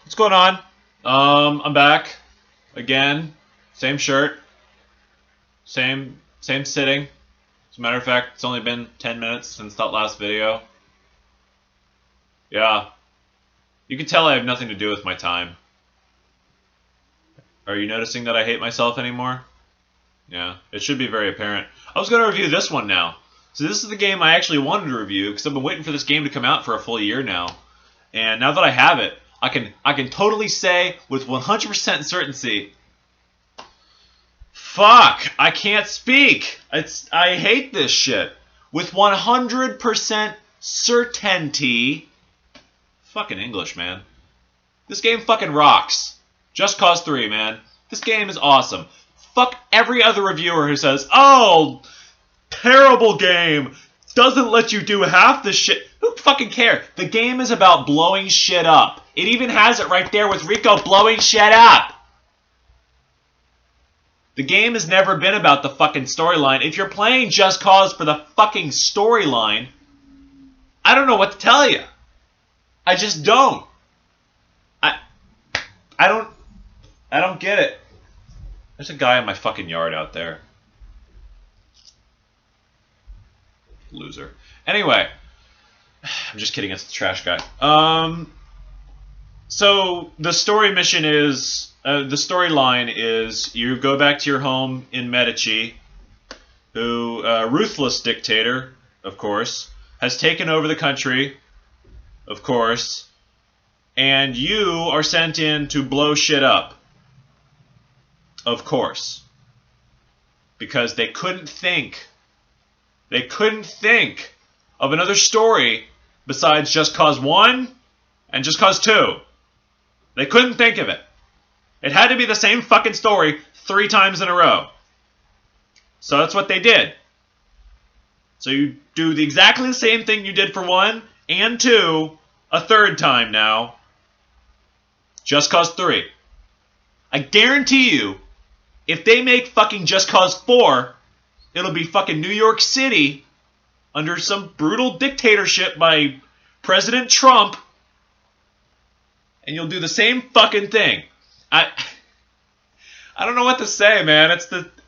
What's going on? I'm back again. Same shirt, same sitting. As a matter of fact, it's only been 10 minutes since that last video. Yeah, you can tell I have nothing to do with my time. Are you noticing that I hate myself anymore? Yeah, it should be very apparent. I was going to review this one now. So this is the game I actually wanted to review because I've been waiting for this game to come out for a full year now. And now that I have it, I can totally say with 100% certainty, fuck, I can't speak. I hate this shit. With 100% certainty, fucking English, man. This game fucking rocks. Just Cause 3, man. This game is awesome. Fuck every other reviewer who says, oh, terrible game. Doesn't let you do half the shit. Who fucking cares? The game is about blowing shit up. It even has it right there with Rico blowing shit up. The game has never been about the fucking storyline. If you're playing Just Cause for the fucking storyline, I don't know what to tell you. I just don't. I don't get it. There's a guy in my fucking yard out there. Loser. Anyway, I'm just kidding. It's the trash guy. So the story mission is the storyline is you go back to your home in Medici, who ruthless dictator, of course, has taken over the country, of course, and you are sent in to blow shit up, of course, because they couldn't think. They couldn't think of another story besides Just Cause 1 and Just Cause 2. They couldn't think of it. It had to be the same fucking story 3 times in a row. So that's what they did. So you do exactly the same thing you did for 1 and 2 a 3rd time now. Just Cause 3. I guarantee you, if they make fucking Just Cause 4, it'll be fucking New York City under some brutal dictatorship by President Trump, and you'll do the same fucking thing. I don't know what to say, man.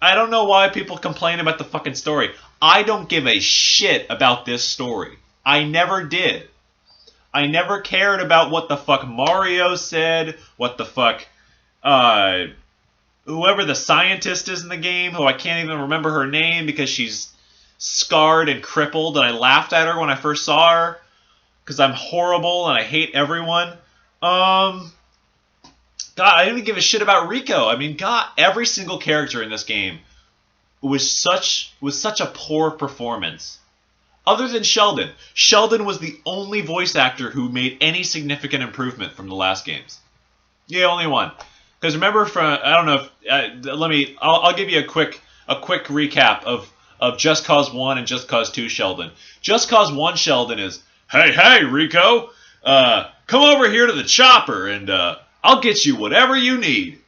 I don't know why people complain about the fucking story. I don't give a shit about this story. I never did. I never cared about what the fuck Mario said, what the fuck whoever the scientist is in the game, who I can't even remember her name because she's scarred and crippled, and I laughed at her when I first saw her because I'm horrible and I hate everyone. God, I didn't even give a shit about Rico. I mean, God, every single character in this game was such a poor performance. Other than Sheldon. Sheldon was the only voice actor who made any significant improvement from the last games. Yeah, only one. Because remember, I don't know if I'll give you a quick recap of Just Cause 1 and Just Cause 2 Sheldon. Just Cause 1 Sheldon is, hey Rico, come over here to the chopper and I'll get you whatever you need.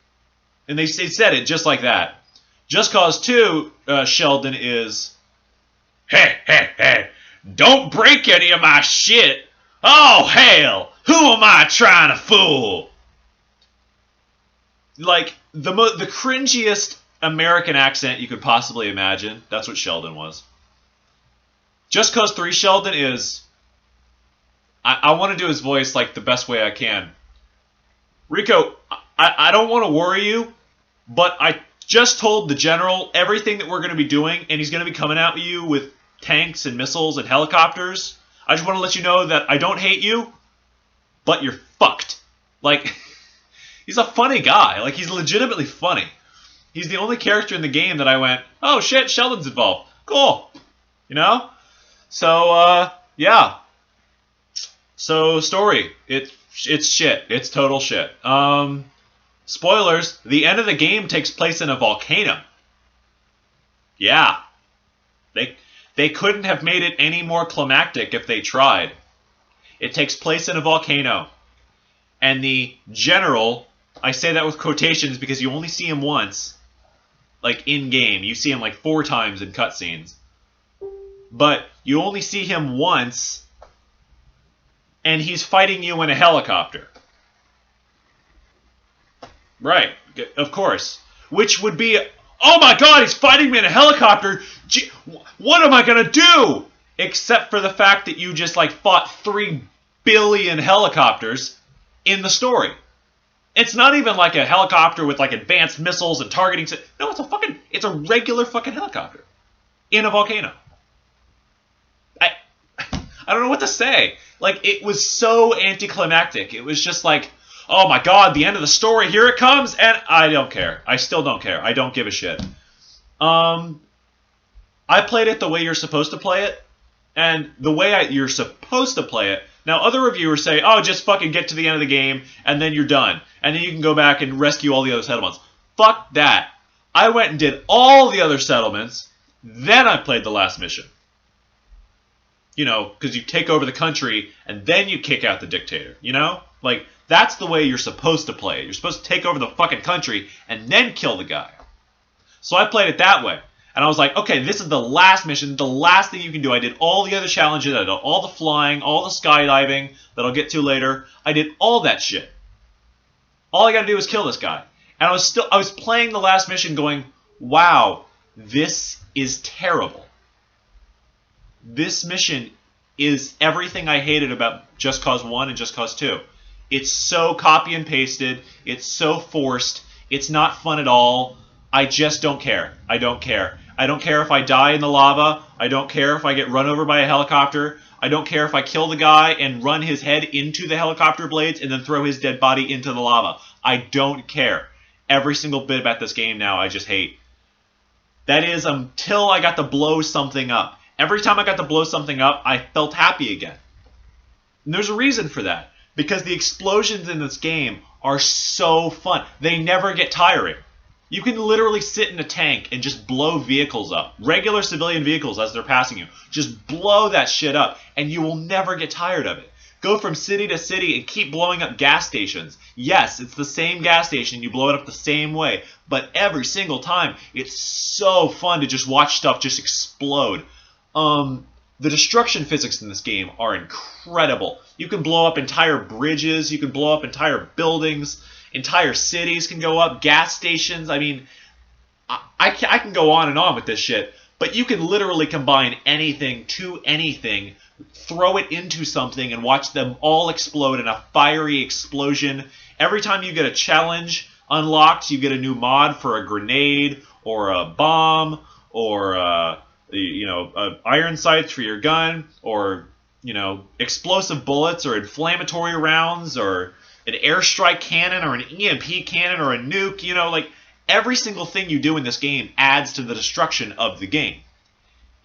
And they said it just like that. Just Cause 2 Sheldon is, hey, don't break any of my shit. Oh hell, who am I trying to fool? Like, the cringiest American accent you could possibly imagine. That's what Sheldon was. Just Cause 3 Sheldon is... I want to do his voice like the best way I can. Rico, I don't want to worry you, but I just told the general everything that we're going to be doing, and he's going to be coming at you with tanks and missiles and helicopters. I just want to let you know that I don't hate you, but you're fucked. Like... He's a funny guy. Like, he's legitimately funny. He's the only character in the game that I went, oh shit, Sheldon's involved. Cool. You know? So, yeah. So, story. It's shit. It's total shit. Spoilers, the end of the game takes place in a volcano. Yeah. They couldn't have made it any more climactic if they tried. It takes place in a volcano. And the general... I say that with quotations because you only see him once, like in-game. You see him like 4 times in cutscenes. But you only see him once, and he's fighting you in a helicopter. Right, of course. Which would be, oh my god, he's fighting me in a helicopter. Gee, what am I gonna do? Except for the fact that you just like fought 3 billion helicopters in the story. It's not even like a helicopter with like advanced missiles and targeting. No, it's a regular fucking helicopter in a volcano. I I don't know what to say. Like, it was so anticlimactic. It was just like, oh my god, the end of the story, here it comes, and I don't care. I still don't care. I don't give a shit. I played it the way you're supposed to play it, and the way you're supposed to play it. Now, other reviewers say, oh, just fucking get to the end of the game, and then you're done. And then you can go back and rescue all the other settlements. Fuck that. I went and did all the other settlements, then I played the last mission. You know, because you take over the country, and then you kick out the dictator, you know? Like, that's the way you're supposed to play it. You're supposed to take over the fucking country, and then kill the guy. So I played it that way. And I was like, okay, this is the last mission, the last thing you can do. I did all the other challenges, I did all the flying, all the skydiving that I'll get to later. I did all that shit. All I gotta do is kill this guy. And I was playing the last mission going, wow, this is terrible. This mission is everything I hated about Just Cause 1 and Just Cause 2. It's so copy and pasted, it's so forced, it's not fun at all. I just don't care. I don't care. I don't care if I die in the lava. I don't care if I get run over by a helicopter. I don't care if I kill the guy and run his head into the helicopter blades and then throw his dead body into the lava. I don't care. Every single bit about this game now I just hate. That is until I got to blow something up. Every time I got to blow something up, I felt happy again. And there's a reason for that. Because the explosions in this game are so fun. They never get tiring. You can literally sit in a tank and just blow vehicles up. Regular civilian vehicles as they're passing you. Just blow that shit up, and you will never get tired of it. Go from city to city and keep blowing up gas stations. Yes, it's the same gas station. You blow it up the same way. But every single time, it's so fun to just watch stuff just explode. The destruction physics in this game are incredible. You can blow up entire bridges. You can blow up entire buildings. Entire cities can go up, gas stations. I mean, I can go on and on with this shit, but you can literally combine anything to anything, throw it into something, and watch them all explode in a fiery explosion. Every time you get a challenge unlocked, you get a new mod for a grenade, or a bomb, or iron sights for your gun, or explosive bullets, or inflammatory rounds, or an airstrike cannon, or an EMP cannon, or a nuke. Like, every single thing you do in this game adds to the destruction of the game.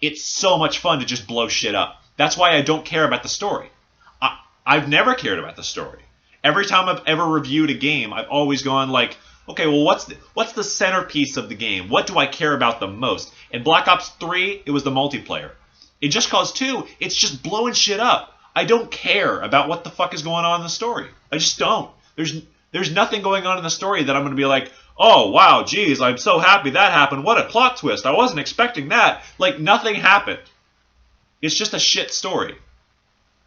It's so much fun to just blow shit up. That's why I don't care about the story. I've never cared about the story. Every time I've ever reviewed a game, I've always gone like, okay, well, what's the centerpiece of the game? What do I care about the most? In Black Ops 3, it was the multiplayer. In Just Cause 2, it's just blowing shit up. I don't care about what the fuck is going on in the story. I just don't. There's nothing going on in the story that I'm going to be like, oh, wow, geez, I'm so happy that happened. What a plot twist. I wasn't expecting that. Like, nothing happened. It's just a shit story.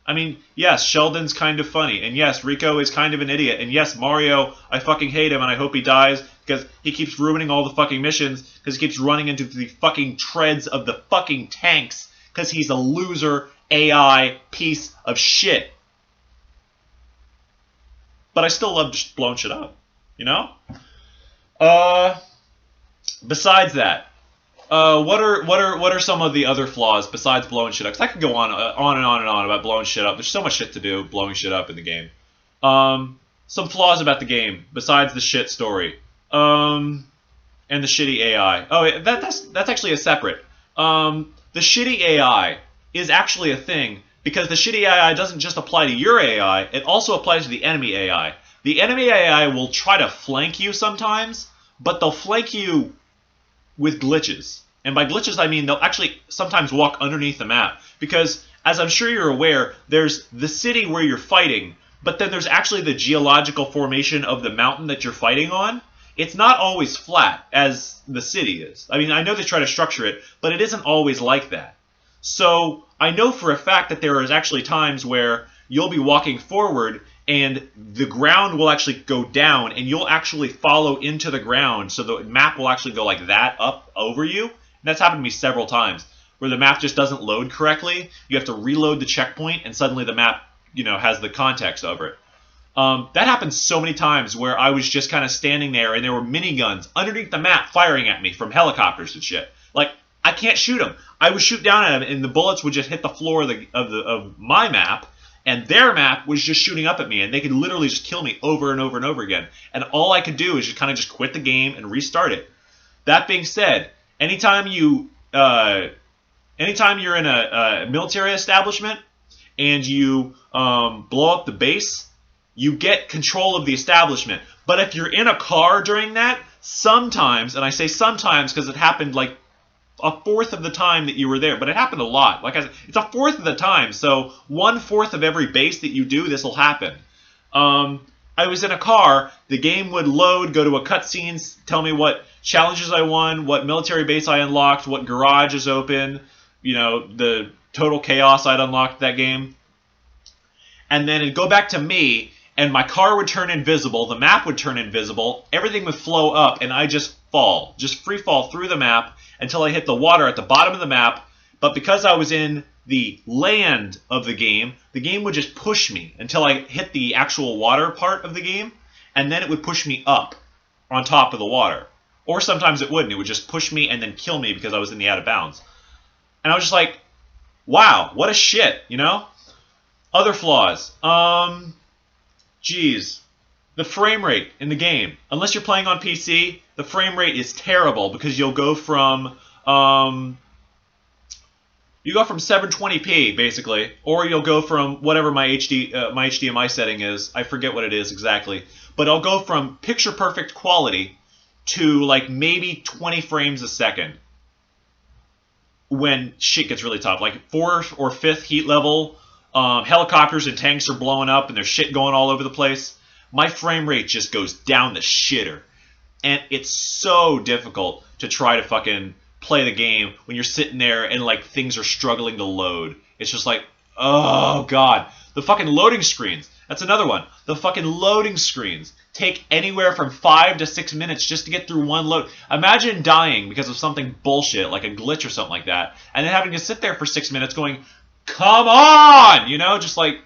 I mean, yes, Sheldon's kind of funny. And yes, Rico is kind of an idiot. And yes, Mario, I fucking hate him and I hope he dies because he keeps ruining all the fucking missions because he keeps running into the fucking treads of the fucking tanks because he's a loser AI piece of shit. But I still love just blowing shit up, Besides that, what are some of the other flaws besides blowing shit up? Because I could go on and on and on about blowing shit up. There's so much shit to do blowing shit up in the game. Some flaws about the game besides the shit story, and the shitty AI. Oh, that's actually a separate. The shitty AI is actually a thing because the shitty AI doesn't just apply to your AI, it also applies to the enemy AI. The enemy AI will try to flank you sometimes, but they'll flank you with glitches. And by glitches, I mean they'll actually sometimes walk underneath the map. Because, as I'm sure you're aware, there's the city where you're fighting, but then there's actually the geological formation of the mountain that you're fighting on. It's not always flat, as the city is. I mean, I know they try to structure it, but it isn't always like that. So I know for a fact that there is actually times where you'll be walking forward and the ground will actually go down, and you'll actually follow into the ground, so the map will actually go like that up over you. And that's happened to me several times, where the map just doesn't load correctly. You have to reload the checkpoint, and suddenly the map, has the context over it. That happened so many times where I was just kind of standing there, and there were miniguns underneath the map firing at me from helicopters and shit. Like, I can't shoot them. I would shoot down at them, and the bullets would just hit the floor of my map, and their map was just shooting up at me, and they could literally just kill me over and over and over again. And all I could do is just kind of just quit the game and restart it. That being said, anytime you're in a military establishment and you blow up the base, you get control of the establishment. But if you're in a car during that, sometimes, and I say sometimes because it happened like a fourth of the time that you were there, but it happened a lot. Like I said, it's a fourth of the time, so 1/4 of every base that you do, this will happen. I was in a car, the game would load, go to a cutscene, tell me what challenges I won, what military base I unlocked, what garage is open, the total chaos I'd unlocked that game. And then it'd go back to me, and my car would turn invisible, the map would turn invisible, everything would flow up, and I just free fall through the map until I hit the water at the bottom of the map. But because I was in the land of the game would just push me until I hit the actual water part of the game, and then it would push me up on top of the water. Or sometimes it wouldn't. It would just push me and then kill me because I was in the out of bounds. And I was just like, wow, what a shit, Other flaws. The frame rate in the game. Unless you're playing on PC, the frame rate is terrible because you'll go from 720p basically, or you'll go from whatever my HDMI setting is. I forget what it is exactly, but I'll go from picture perfect quality to like maybe 20 frames a second when shit gets really tough, like 4th or 5th heat level. Helicopters and tanks are blowing up and there's shit going all over the place. My frame rate just goes down the shitter. And it's so difficult to try to fucking play the game when you're sitting there and like things are struggling to load. It's just like, oh god. The fucking loading screens. That's another one. The fucking loading screens take anywhere from 5 to 6 minutes just to get through one load. Imagine dying because of something bullshit, like a glitch or something like that, and then having to sit there for 6 minutes going, come on! Just like,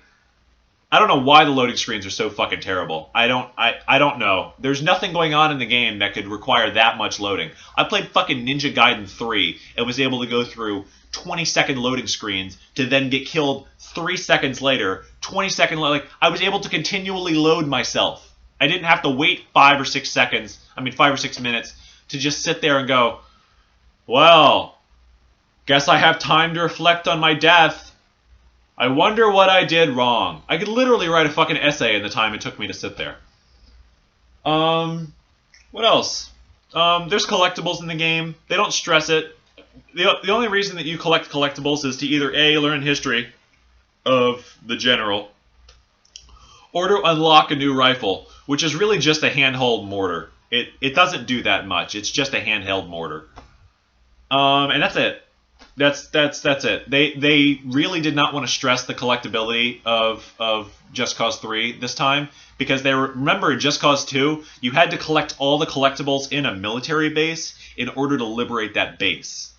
I don't know why the loading screens are so fucking terrible. I don't know. There's nothing going on in the game that could require that much loading. I played fucking Ninja Gaiden 3 and was able to go through 20-second loading screens to then get killed 3 seconds later. 20-second like I was able to continually load myself. I didn't have to wait 5 or 6 minutes to just sit there and go, well, guess I have time to reflect on my death. I wonder what I did wrong. I could literally write a fucking essay in the time it took me to sit there. What else? There's collectibles in the game. They don't stress it. The only reason that you collect collectibles is to either A, learn history of the general, or to unlock a new rifle, which is really just a handheld mortar. It doesn't do that much. It's just a handheld mortar. And that's it. That's it. They really did not want to stress the collectability of Just Cause 3 this time, because remember in Just Cause 2, you had to collect all the collectibles in a military base in order to liberate that base.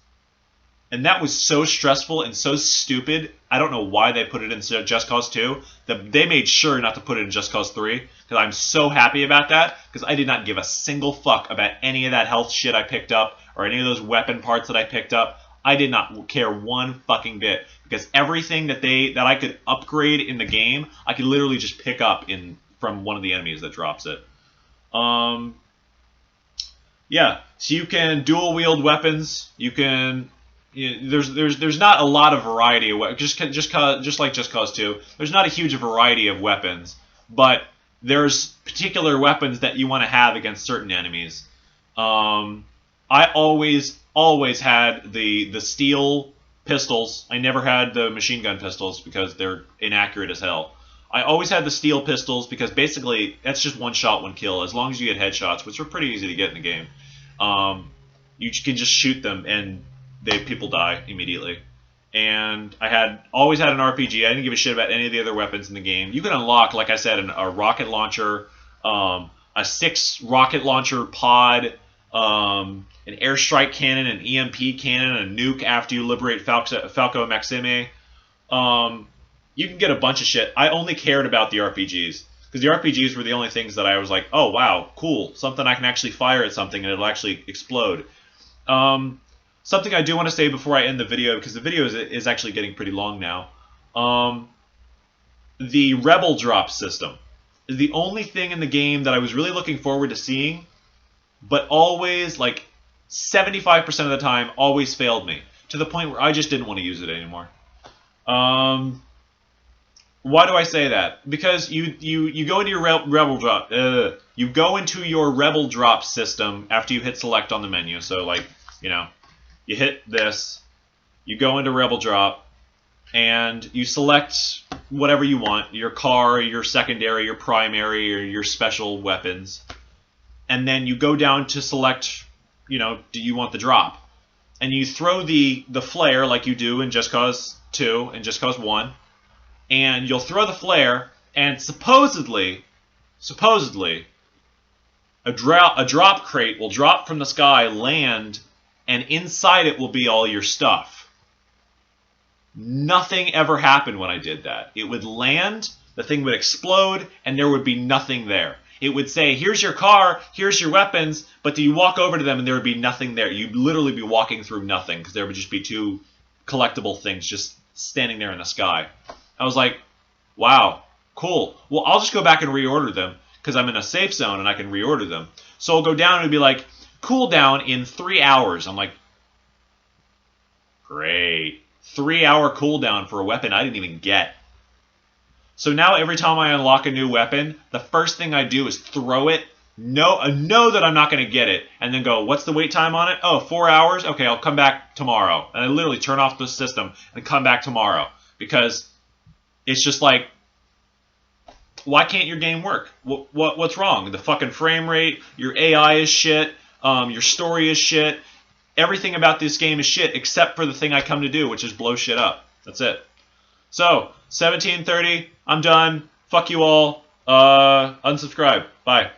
And that was so stressful and so stupid. I don't know why they put it in Just Cause 2. They made sure not to put it in Just Cause 3, because I'm so happy about that, because I did not give a single fuck about any of that health shit I picked up, or any of those weapon parts that I picked up. I did not care one fucking bit, because everything that I could upgrade in the game, I could literally just pick up from one of the enemies that drops it. Yeah, so you can dual wield weapons. You can. There's not a lot of variety of weapons. Just like Just Cause 2, there's not a huge variety of weapons, but there's particular weapons that you want to have against certain enemies. I always had the steel pistols. I never had the machine gun pistols because they're inaccurate as hell. I always had the steel pistols because basically that's just one shot, one kill. As long as you get headshots, which are pretty easy to get in the game, you can just shoot them and people die immediately. and I had always had an RPG. I didn't give a shit about any of the other weapons in the game. You can unlock, like I said, a rocket launcher, a 6 rocket launcher pod, an airstrike cannon, an EMP cannon, a nuke after you liberate Falco Maxime. You can get a bunch of shit. I only cared about the RPGs because the RPGs were the only things that I was like, oh wow, cool, something I can actually fire at something and it'll actually explode. Something I do want to say before I end the video, because the video is actually getting pretty long now. The Rebel Drop system is the only thing in the game that I was really looking forward to seeing, but always, like 75% of the time, always failed me to the point where I just didn't want to use it anymore. Why do I say that? Because you go into your Rebel Drop. You go into your Rebel Drop system after you hit select on the menu. So like, you know, you hit this, you go into Rebel Drop, and you select whatever you want, your car, your secondary, your primary, or your special weapons. And then you go down to select, you know, do you want the drop? And you throw the flare like you do in Just Cause 2 and Just Cause 1. And you'll throw the flare, and supposedly, a drop crate will drop from the sky, land, and inside it will be all your stuff. Nothing ever happened when I did that. It would land, the thing would explode, and there would be nothing there. It would say, here's your car, here's your weapons, but you walk over to them and there would be nothing there. You'd literally be walking through nothing because there would just be 2 collectible things just standing there in the sky. I was like, wow, cool. Well, I'll just go back and reorder them because I'm in a safe zone and I can reorder them. So I'll go down and it'll be like, cooldown in 3 hours. I'm like, great. 3-hour cooldown for a weapon I didn't even get. So now every time I unlock a new weapon, the first thing I do is throw it, know that I'm not going to get it, and then go, what's the wait time on it? Oh, 4 hours? Okay, I'll come back tomorrow. And I literally turn off the system and come back tomorrow because it's just like, why can't your game work? What's wrong? The fucking frame rate, your AI is shit, your story is shit. Everything about this game is shit except for the thing I come to do, which is blow shit up. That's it. So, 17:30, I'm done. Fuck you all. Unsubscribe. Bye.